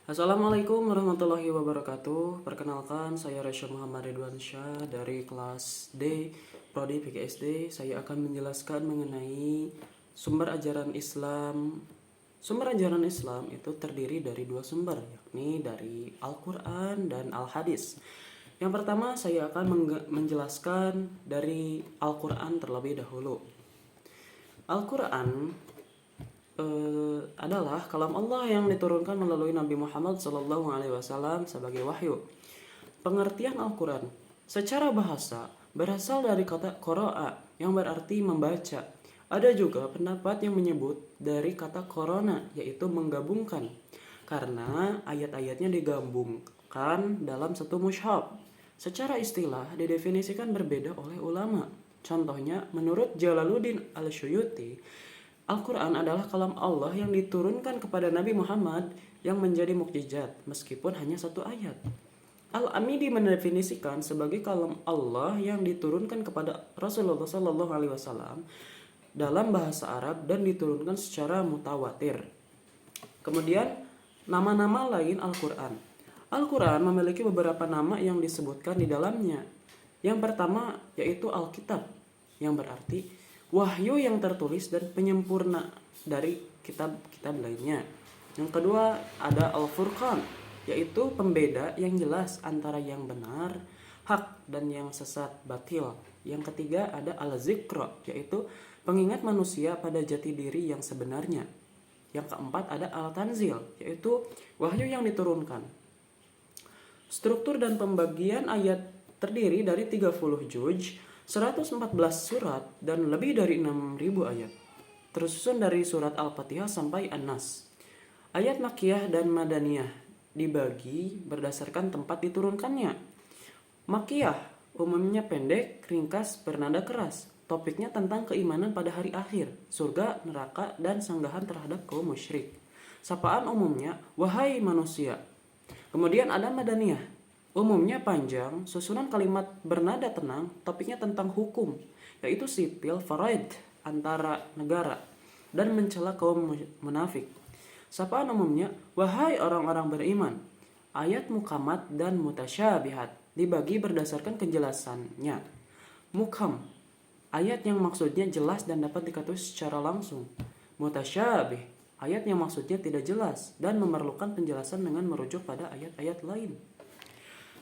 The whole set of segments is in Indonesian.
Assalamualaikum warahmatullahi wabarakatuh. Perkenalkan, saya Rasya Muhammad Ridwan Syah dari kelas D, Prodi PGSD. Saya akan menjelaskan mengenai sumber ajaran Islam. Sumber ajaran Islam itu terdiri dari dua sumber, yakni dari Al-Quran dan Al-Hadis. Yang pertama, saya akan menjelaskan dari Al-Quran terlebih dahulu. Al-Quran adalah kalam Allah yang diturunkan melalui Nabi Muhammad SAW sebagai wahyu. Pengertian Al-Quran secara bahasa berasal dari kata qara'a yang berarti membaca. Ada juga pendapat yang menyebut dari kata korona, yaitu menggabungkan, karena ayat-ayatnya digabungkan dalam satu mushaf. Secara istilah didefinisikan berbeda oleh ulama. Contohnya, menurut Jalaluddin Al-Suyuti, Al-Quran adalah kalam Allah yang diturunkan kepada Nabi Muhammad yang menjadi mukjizat meskipun hanya satu ayat. Al-Amidi mendefinisikan sebagai kalam Allah yang diturunkan kepada Rasulullah SAW dalam bahasa Arab dan diturunkan secara mutawatir. Kemudian, nama-nama lain Al-Quran. Al-Quran memiliki beberapa nama yang disebutkan di dalamnya. Yang pertama yaitu Alkitab, yang berarti wahyu yang tertulis dan penyempurna dari kitab-kitab lainnya. Yang kedua ada Al-Furqan, yaitu pembeda yang jelas antara yang benar, hak, dan yang sesat, batil. Yang ketiga ada Al-Zikra, yaitu pengingat manusia pada jati diri yang sebenarnya. Yang keempat ada Al-Tanzil, yaitu wahyu yang diturunkan. Struktur dan pembagian ayat terdiri dari 30 juz, 114 surat, dan lebih dari 6.000 ayat. Tersusun dari surat Al-Fatihah sampai An-Nas. Ayat Makkiyah dan Madaniyah dibagi berdasarkan tempat diturunkannya. Makkiyah umumnya pendek, ringkas, bernada keras. Topiknya tentang keimanan pada hari akhir, surga, neraka, dan sanggahan terhadap kaum musyrik. Sapaan umumnya, wahai manusia. Kemudian ada Madaniyah. Umumnya panjang, susunan kalimat bernada tenang, topiknya tentang hukum, yaitu sipil, faraid, antara negara, dan mencela kaum munafik. Sapaan umumnya, wahai orang-orang beriman. Ayat mukamat dan mutasyabihat dibagi berdasarkan kejelasannya. Mukam, ayat yang maksudnya jelas dan dapat diketahui secara langsung. Mutasyabih, ayat yang maksudnya tidak jelas dan memerlukan penjelasan dengan merujuk pada ayat-ayat lain.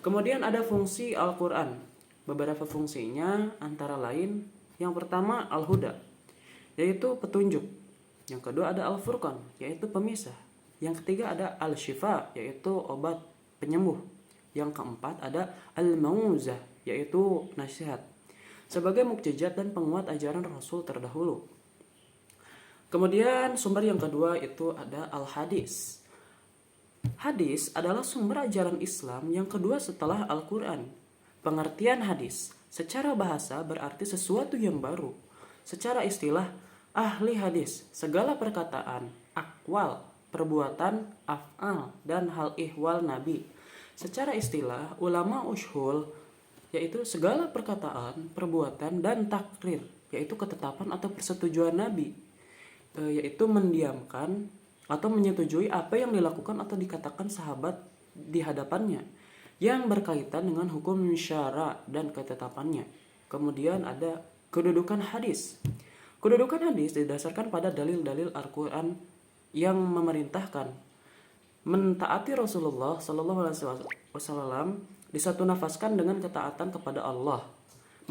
Kemudian ada fungsi Al-Quran. Beberapa fungsinya antara lain, yang pertama Al-Huda, yaitu petunjuk. Yang kedua ada Al-Furqan, yaitu pemisah. Yang ketiga ada Al-Shifa, yaitu obat penyembuh. Yang keempat ada Al-Mauzah, yaitu nasihat, sebagai mukjizat dan penguat ajaran Rasul terdahulu. Kemudian sumber yang kedua itu ada Al-Hadis. Hadis adalah sumber ajaran Islam yang kedua setelah Al-Quran. Pengertian hadis secara bahasa berarti sesuatu yang baru. Secara istilah, ahli hadis, segala perkataan, akwal, perbuatan, af'al, dan hal ihwal Nabi. Secara istilah, ulama ushul, yaitu segala perkataan, perbuatan, dan takrir, yaitu ketetapan atau persetujuan Nabi, yaitu mendiamkan atau menyetujui apa yang dilakukan atau dikatakan sahabat di hadapannya yang berkaitan dengan hukum syara dan ketetapannya. Kemudian ada kedudukan hadis. Kedudukan hadis didasarkan pada dalil-dalil Al-Quran yang memerintahkan mentaati Rasulullah SAW disatu nafaskan dengan ketaatan kepada Allah,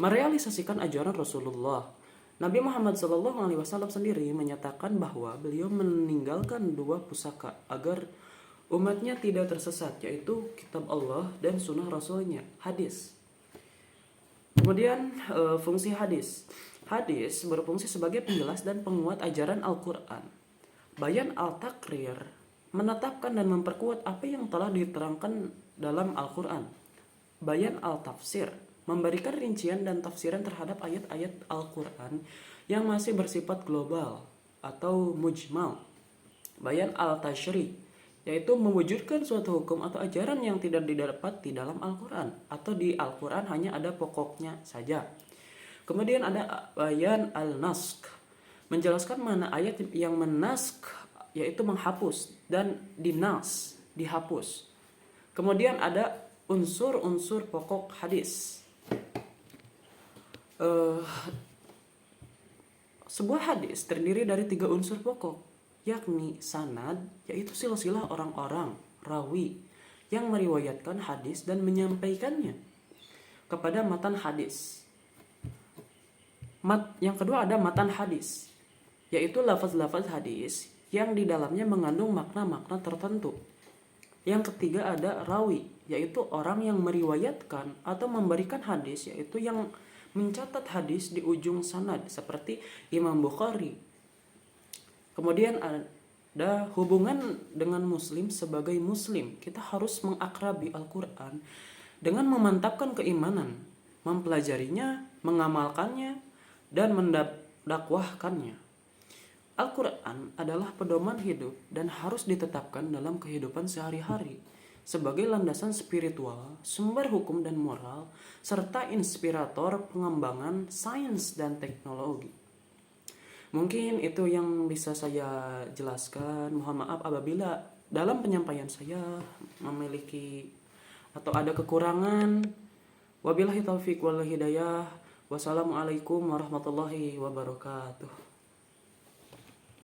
merealisasikan ajaran Rasulullah. Nabi Muhammad SAW sendiri menyatakan bahwa beliau meninggalkan dua pusaka agar umatnya tidak tersesat, yaitu kitab Allah dan sunnah Rasulnya, hadis. Kemudian fungsi hadis. Hadis berfungsi sebagai penjelas dan penguat ajaran Al-Quran. Bayan al-Takrir menetapkan dan memperkuat apa yang telah diterangkan dalam Al-Quran. Bayan al-Tafsir memberikan rincian dan tafsiran terhadap ayat-ayat Al-Quran yang masih bersifat global atau mujmal. Bayan al-Tashri, yaitu mewujudkan suatu hukum atau ajaran yang tidak didapat di dalam Al-Quran, atau di Al-Quran hanya ada pokoknya saja. Kemudian ada bayan al-Nask, menjelaskan mana ayat yang menask, yaitu menghapus, dan dinas, dihapus. Kemudian ada unsur-unsur pokok hadis. Sebuah hadis terdiri dari 3 unsur pokok, yakni sanad, yaitu silsilah orang-orang, rawi, yang meriwayatkan hadis dan menyampaikannya kepada matan hadis. Yang kedua ada matan hadis, yaitu lafaz-lafaz hadis yang di dalamnya mengandung makna-makna tertentu. Yang ketiga ada rawi, yaitu orang yang meriwayatkan atau memberikan hadis, yaitu yang mencatat hadis di ujung sanad seperti Imam Bukhari. Kemudian ada hubungan dengan muslim sebagai muslim. Kita harus mengakrabi Al-Quran dengan memantapkan keimanan, mempelajarinya, mengamalkannya, dan mendakwahkannya. Al-Quran adalah pedoman hidup dan harus ditetapkan dalam kehidupan sehari-hari sebagai landasan spiritual, sumber hukum dan moral, serta inspirator pengembangan sains dan teknologi. Mungkin itu yang bisa saya jelaskan. Mohon maaf apabila dalam penyampaian saya memiliki atau ada kekurangan. Wabillahi taufiq wal hidayah. Wassalamualaikum warahmatullahi wabarakatuh.